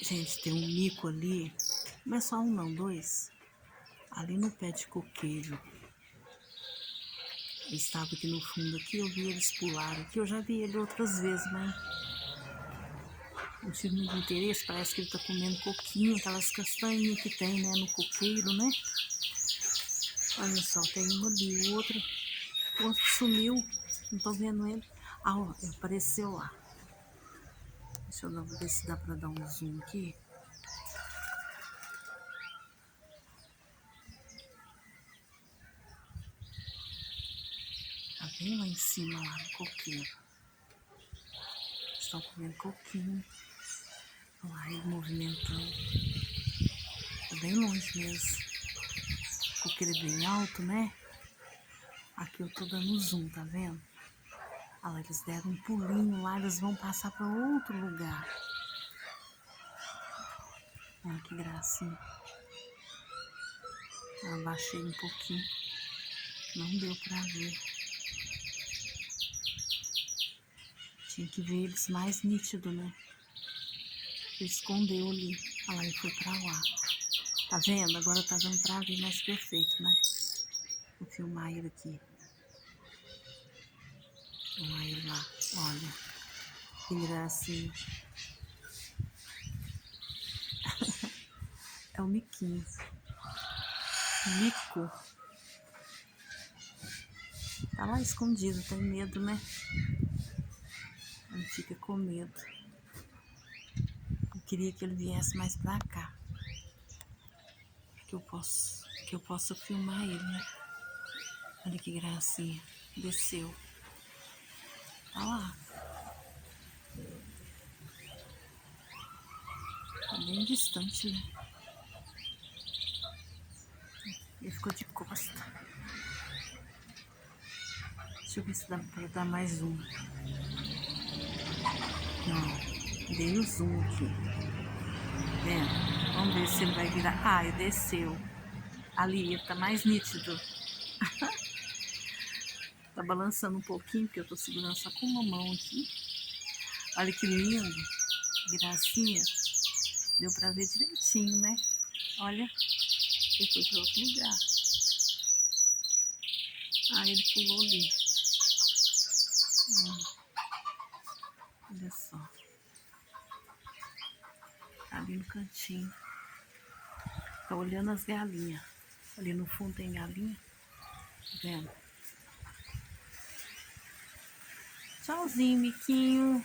Gente, tem um mico ali, não é só um não, dois. Ali no pé de coqueiro. Ele estava aqui no fundo, aqui eu vi eles pular aqui, eu já vi ele outras vezes, mas não tive muito interesse, parece que ele tá comendo coquinho, aquelas castanhas que tem, né, no coqueiro, né? Olha só, tem um ali, o outro sumiu, não tô vendo ele. Ah, ó, ele apareceu lá. Deixa eu ver se dá pra dar um zoom aqui. Tá bem lá em cima, lá no coqueiro. Estão comendo coquinho. Olha lá, ele movimentando. Tá bem longe mesmo. O coqueiro é bem alto, né? Aqui eu tô dando zoom, tá vendo? Olha lá, eles deram um pulinho lá, eles vão passar para outro lugar. Olha que gracinha. Eu abaixei um pouquinho. Não deu pra ver. Tinha que ver eles mais nítido, né? Ele escondeu ali. Olha lá, ele foi pra lá. Tá vendo? Agora tá dando pra ver mais perfeito, né? Vou filmar ele aqui. Vou filmar ele lá. Olha. Que gracinha. É o miquinho. Mico. Tá lá escondido, tem medo, né? Ele fica com medo. Eu queria que ele viesse mais pra cá. Que eu possa filmar ele, né? Olha que gracinha. Desceu. Tá lá. Tá bem distante, né? Ele ficou de costa. Deixa eu ver se dá pra dar mais um. Não. Dei o zoom aqui. Vendo? Vamos ver se ele vai virar. Ah, ele desceu. Ali, ele tá mais nítido. Tá balançando um pouquinho, porque eu tô segurando só com uma mão aqui. Olha que lindo. Gracinha. Deu pra ver direitinho, né? Olha. Ele foi para outro lugar. Ah, ele pulou ali. Olha só. Ali no cantinho. Tá olhando as galinhas. Ali no fundo tem galinha. Tá vendo? Tchauzinho, miquinho.